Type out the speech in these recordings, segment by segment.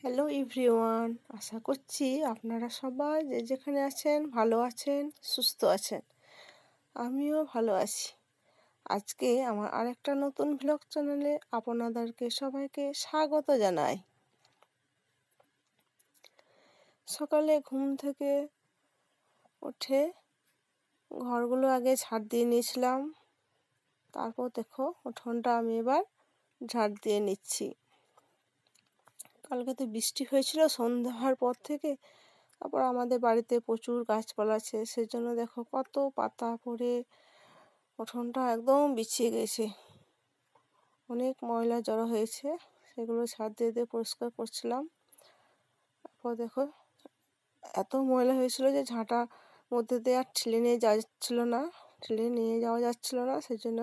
Hello everyone, আশা করছি আপনারা সবাই যে যেখানে আছেন ভালো আছেন, সুস্থ আছেন। আমিও ভালো আছি। আজকে আমার আরেকটা নতুন ভ্লগ চ্যানেলে আপনাদেরকে সবাইকে স্বাগত জানাই। সকালে ঘুম থেকে উঠে ঘরগুলো আগে ঝাড় দিয়ে নিয়েছিলাম, তারপর দেখো উঠোনটা আমি এবার ঝাড় দিয়ে নিচ্ছি। কালকে তো বৃষ্টি হয়েছিল সন্ধ্যা হওয়ার পর থেকে। তারপর আমাদের বাড়িতে প্রচুর গাছপালা আছে, সেজন্য দেখো কত পাতা পড়ে উঠোনটা একদম বিছিয়ে গেছে। অনেক ময়লা জড়ো হয়েছে, সেগুলো ঝাড় দিয়ে দিয়ে পরিষ্কার করছিলাম। তারপর দেখো এত ময়লা হয়েছিল যে ঝাঁটার মধ্যে দিয়ে আর ঠেলে নিয়ে যাওয়া যাচ্ছিল না। সেজন্য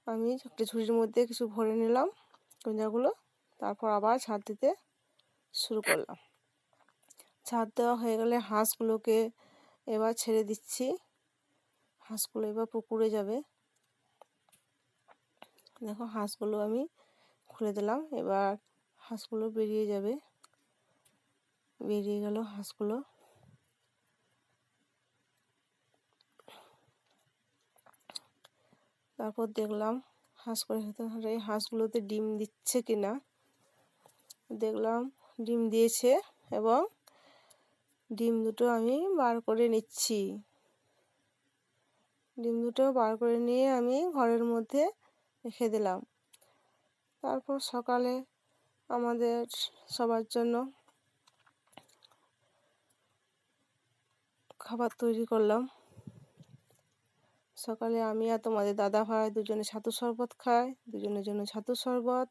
আমি একটা ঝুড়ির মধ্যে কিছু ভরে নিলাম গোঁজাগুলো, তারপর আবার ঝাড় দিতে শুরু করলাম। ঝাড় দেওয়া হয়ে গেলে হাঁসগুলোকে এবার ছেড়ে দিচ্ছি। হাঁসগুলো এবার পুকুরে যাবে। দেখো হাঁসগুলো আমি খুলে দিলাম, এবার হাঁসগুলো বেরিয়ে যাবে। বেরিয়ে গেল হাঁসগুলো। তারপর দেখলাম হাঁসগুলোতে ডিম দিচ্ছে কিনা। দেখলাম ডিম দিয়েছে এবং ডিম দুটো আমি বার করে নিচ্ছি। ডিম দুটো বার করে নিয়ে আমি ঘরের মধ্যে রেখে দিলাম। তারপর সকালে আমাদের সবার জন্য খাবার তৈরি করলাম। সকালে আমি আর তোমাদের দাদা ভাই দুজনে ছাতু শরবত খাই, দুজনের জন্য ছাতু শরবত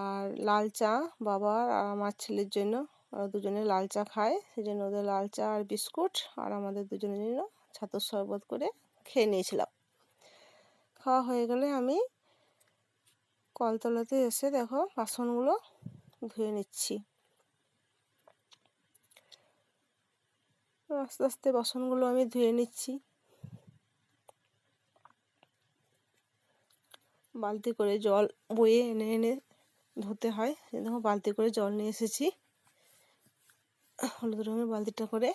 আর লাল চা, বাবার আর আমার ছেলের জন্য। ওরা দুজনে লাল চা খায়, সেই জন্য ওদের লাল চা আর বিস্কুট আর আমাদের দুজনের জন্য ছাতু শরবত করে খেয়ে নিয়েছিলাম। খাওয়া হয়ে গেলে আমি কলতলাতে এসে দেখো বাসনগুলো ধুয়ে নিচ্ছি। আস্তে আস্তে বাসনগুলো আমি ধুয়ে নিচ্ছি। বালতি করে জল বয়ে এনে এনে ধুতে হয়। দেখো বালতি করে জল নিয়ে এসেছি, হলুদ রঙের বালতিটা করে,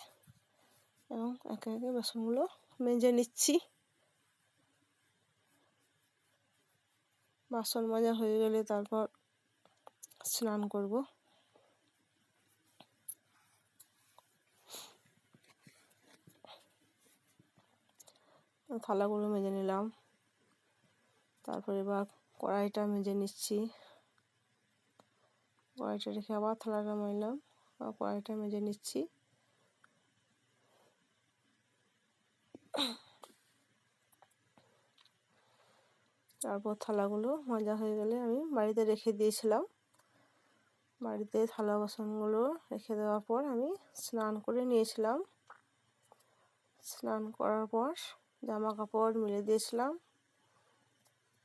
এবং একে একে বাসনগুলো মেজে নিচ্ছি। বাসন মাজা হয়ে গেলে তারপর স্নান করব। থালাগুলো মেজে নিলাম। তারপর এবার কড়াইটা মেজে নিচ্ছি। কড়াইটা রেখে আবার থালাটা মাজলাম, আবার কড়াইটা মেজে নিচ্ছি। তারপর থালাগুলো মাজা হয়ে গেলে আমি বাড়িতে রেখে দিয়েছিলাম। বাড়িতে থালা বাসনগুলো রেখে দেওয়ার পর আমি স্নান করে নিয়েছিলাম। স্নান করার পর জামা কাপড় মেলে দিয়েছিলাম।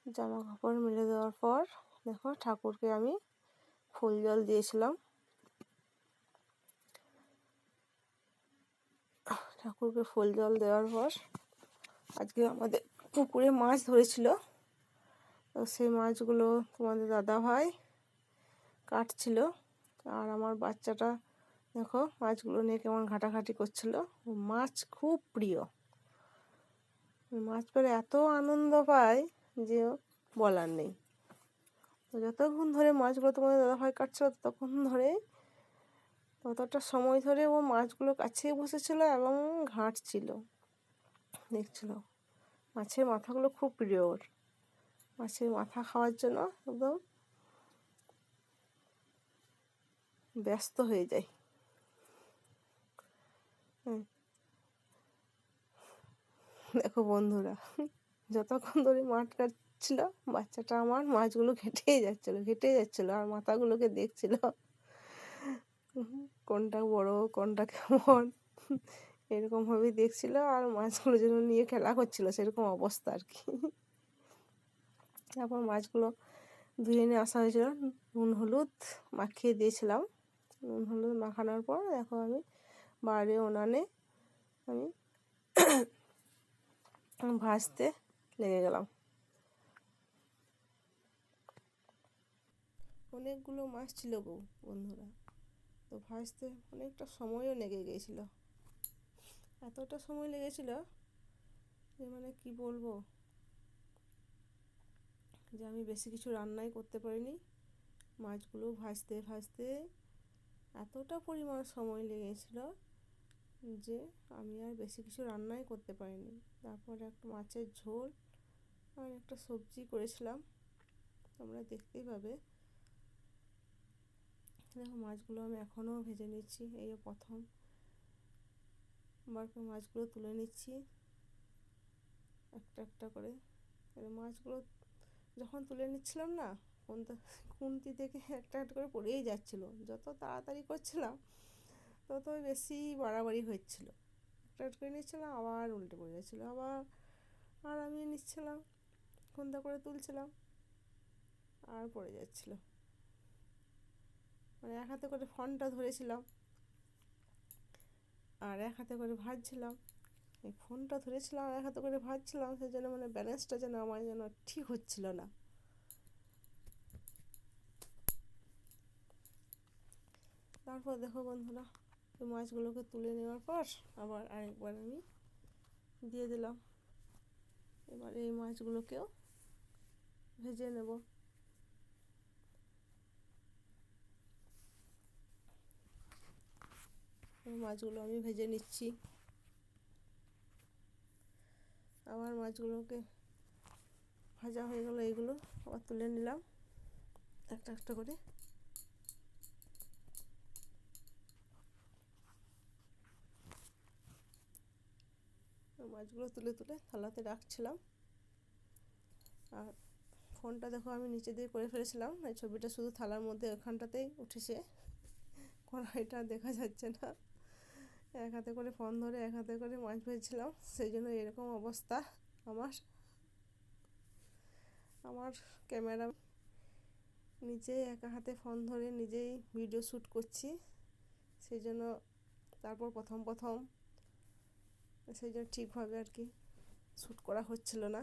জামা কাপড় মেলে দেওয়ার পর দেখো ঠাকুরকে আমি ফুল জল দিয়েছিলাম। ঠাকুরকে ফুল জল দেওয়ার পর আজকে আমাদের পুকুরে মাছ ধরেছিল, তো সেই মাছগুলো তোমাদের দাদা ভাই কাটছিল। আর আমার বাচ্চাটা দেখো মাছগুলো নিয়ে কেমন ঘাটাঘাটি করছিল। মাছ খুব প্রিয়, মাছ পেলে এত আনন্দ পায় যে বলার নেই। তো যতক্ষণ ধরে মাছগুলো তোমাদের দাদাভাই কাটছিল ততটা সময় ধরে ও মাছগুলো কাছে বসেছিল এবং ঘাঁটছিল, দেখছিল। মাছের মাথাগুলো খুব প্রিয় ওর। মাছের মাথা খাওয়ার জন্য একদম ব্যস্ত হয়ে যায়। দেখো বন্ধুরা, যতক্ষণ ধরে মাছ কাটছিল বাচ্চাটা আমার মাছগুলো ঘেটেই যাচ্ছিল আর মাথাগুলোকে দেখছিল কোনটা বড় কোনটা কেমন, এরকমভাবেই দেখছিল। আর মাছগুলো যেন নিয়ে খেলা করছিল, সেরকম অবস্থা আর কি। তারপর মাছগুলো ধুয়ে নিয়ে আসা হয়েছিল, নুন হলুদ মাখিয়ে দিয়েছিলাম। নুন হলুদ মাখানোর পর দেখো আমি বাইরে উনানে আমি ভাজতে লেগে গেলাম। অনেকগুলো মাছ ছিল গো বন্ধুরা, তো ভাজতে অনেকটা সময়ও লেগে গিয়েছিল, এতটা সময় লেগেছিল যে মানে কি বলবো, যে আমি বেশি কিছু রান্নাই করতে পারিনি। মাছগুলো ভাজতে ভাজতে এতটা পরিমাণ সময় লেগেছিল যে আমি আর বেশি কিছু রান্নাই করতে পারিনি। তারপর একটা মাছের ঝোল আর একটা সবজি করেছিলাম, তোমরা দেখতেই পাবে। দেখো মাছগুলো আমি এখনও ভেজে নিচ্ছি, এই প্রথম বার করে মাছগুলো তুলে নিচ্ছি একটা একটা করে। মাছগুলো যখন তুলে নিচ্ছিলাম না, খুন্তি থেকে একটা একটা করে পড়েই যাচ্ছিলো, যত তাড়াতাড়ি করছিলাম ততই বেশি বাড়াবাড়ি হচ্ছিল। একটা একটা করে নিচ্ছিলাম, আবার উল্টে পড়ে যাচ্ছিলো, আবার আর আমি নিচ্ছিলাম, খুন্তা করে তুলছিলাম, আর পড়ে যাচ্ছিলো। মানে এক হাতে করে ফোনটা ধরেছিলাম আর এক হাতে করে ভাজছিলাম। এই ফোনটা ধরেছিলাম আর এক হাতে করে ভাজছিলাম, সেই জন্য মানে ব্যালেন্সটা যেন আমার যেন ঠিক হচ্ছিল না। তারপর দেখো বন্ধুরা, এই মাছগুলোকে তুলে নেওয়ার পর আবার আরেকবার আমি দিয়ে দিলাম। এবার এই মাছগুলোকেও ভেজে নেব। এই মাছগুলো আমি ভেজে নিচ্ছি। আবার মাছগুলোকে ভাজা হয়ে গেলো, এইগুলো আবার তুলে নিলাম একটা একটা করে। মাছগুলো তুলে তুলে থালাতে রাখছিলাম। আর ফোনটা দেখো আমি নিচে দিয়ে করে ফেলেছিলাম, এই ছবিটা শুধু থালার মধ্যে ওখানটাতেই উঠেছে, কড়াইটা দেখা যাচ্ছে না। এক হাতে করে ফোন ধরে এক হাতে করে মাছ ভেজছিলাম, সেই জন্য এরকম অবস্থা আমার। আমার ক্যামেরা নিজেই একা হাতে ফোন ধরে নিজেই ভিডিও শ্যুট করছি, সেই জন্য তারপর প্রথম প্রথম সেই জন্য ঠিকভাবে আর কি শ্যুট করা হচ্ছিল না।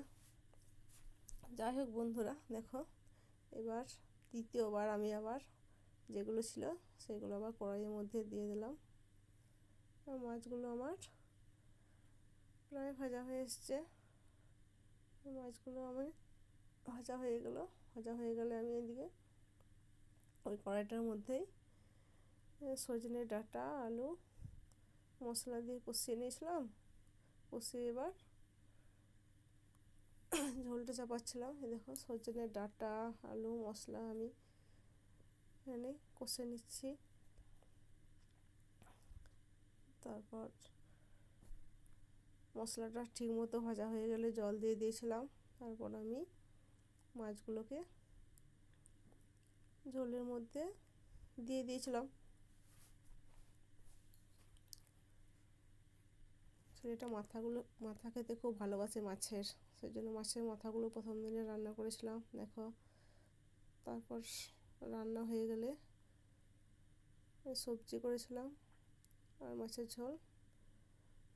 যাই হোক বন্ধুরা, দেখো এবার দ্বিতীয়বার আমি আবার যেগুলো ছিল সেগুলো আবার কড়াইয়ের মধ্যে দিয়ে দিলাম। মাছগুলো আমার প্রায় ভাজা হয়ে এসছে। মাছগুলো আমার ভাজা হয়ে গেলো, ভাজা হয়ে গেলে আমি এদিকে ওই কড়াইটার মধ্যেই সজনে ডাঁটা আলু মশলা দিয়ে কষিয়ে নিয়েছিলাম। কষিয়ে এবার ঝোলটা চাপাচ্ছিলাম। এই দেখো সজনে ডাঁটা আলু মশলা আমি এখানে কষে নিচ্ছি। তারপর মশলাটা ঠিক মতো ভাজা হয়ে গেলে জল দিয়ে দিয়েছিলাম। তারপর আমি মাছগুলোকে ঝোলের মধ্যে দিয়ে দিয়েছিলাম। ছেলেটা মাথা খেতে খুব ভালোবাসে মাছের, সেই জন্য মাছের মাথাগুলো প্রথম দিনে রান্না করেছিলাম। দেখো তারপর রান্না হয়ে গেলে সবজি করেছিলাম আর মাছের ঝোল।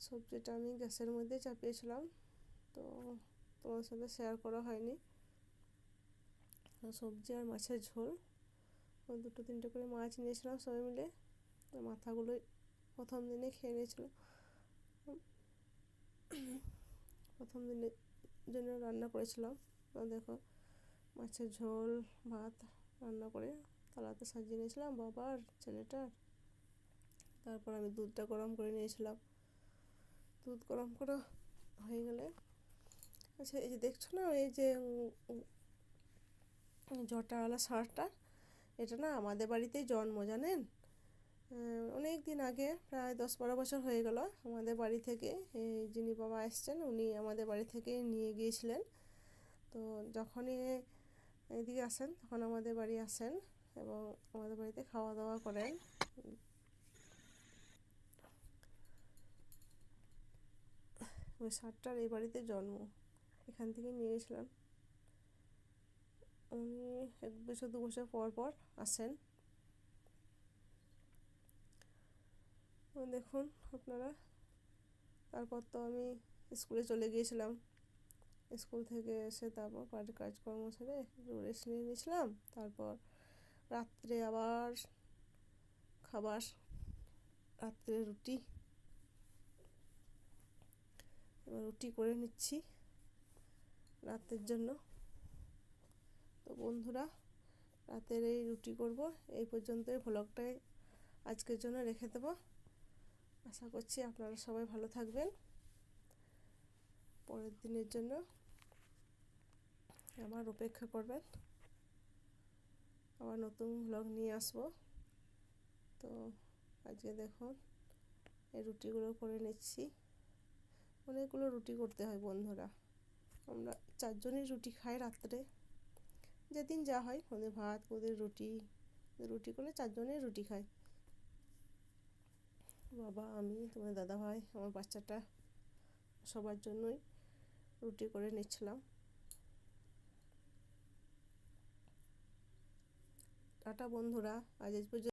সবজিটা আমি গ্যাসের মধ্যে চাপিয়েছিলাম, তো তোমার সাথে শেয়ার করা হয়নি। সবজি আর মাছের ঝোল, দুটো তিনটে করে মাছ নিয়েছিলাম সবাই মিলে, মাথাগুলোই প্রথম দিনে খেয়ে নিয়েছিল। প্রথম দিনের জন্য রান্না করেছিলাম। দেখো মাছের ঝোল ভাত রান্না করে থালাতে সাজিয়ে নিয়েছিলাম বাবার ছেলেটার। তারপর আমি দুধটা গরম করে নিয়েছিলাম। দুধ গরম করা হয়ে গেলে, আচ্ছা এই যে দেখছো না, এই যে জটাওয়ালা ষাঁড়টা, এটা না আমাদের বাড়িতেই জন্ম, জানেন। অনেক দিন আগে, প্রায় 10-12 বছর হয়ে গেল, আমাদের বাড়ি থেকে যিনি বাবা এসছেন উনি আমাদের বাড়ি থেকে নিয়ে গিয়েছিলেন। তো যখনই এদিকে আসেন তখন আমাদের বাড়ি আসেন এবং আমাদের বাড়িতে খাওয়া দাওয়া করেন। ওই ষাঁড়টার এই বাড়িতে জন্ম, এখান থেকে নিয়ে গেছিলাম। উনি 1-2 বছর পর পর আসেন। দেখুন আপনারা, তারপর তো আমি স্কুলে চলে গিয়েছিলাম। স্কুল থেকে এসে তারপর বাড়ির কাজকর্ম সেরে একটু রেস্ট নিয়ে নিয়েছিলাম। তারপর রাত্রে আবার খাবার, রাত্রে রুটি। এবার রুটি করে নিচ্ছি রাতের জন্য। তো বন্ধুরা, রাতের এই রুটি করব, এই পর্যন্তই ভ্লগটাই আজকের জন্য রেখে দেবো। আশা করছি আপনারা সবাই ভালো থাকবেন। পরের দিনের জন্য আমার অপেক্ষা করবেন, আবার নতুন ভ্লগ নিয়ে আসবো। তো আজকে দেখুন এই রুটিগুলো করে নিচ্ছি। অনেকগুলো রুটি করতে হয় বন্ধুরা, আমরা 4 জনই রুটি খাই রাত্রে। যেদিন যা হয়, ওদের ভাত, ওদের রুটি, রুটি করলে 4 জনেই রুটি খাই। বাবা, আমি, তোমার দাদা ভাই, আমার বাচ্চাটা, সবার জন্যই রুটি করে নিচ্ছিলাম। টাটা বন্ধুরা, আজ এই পর্যন্ত।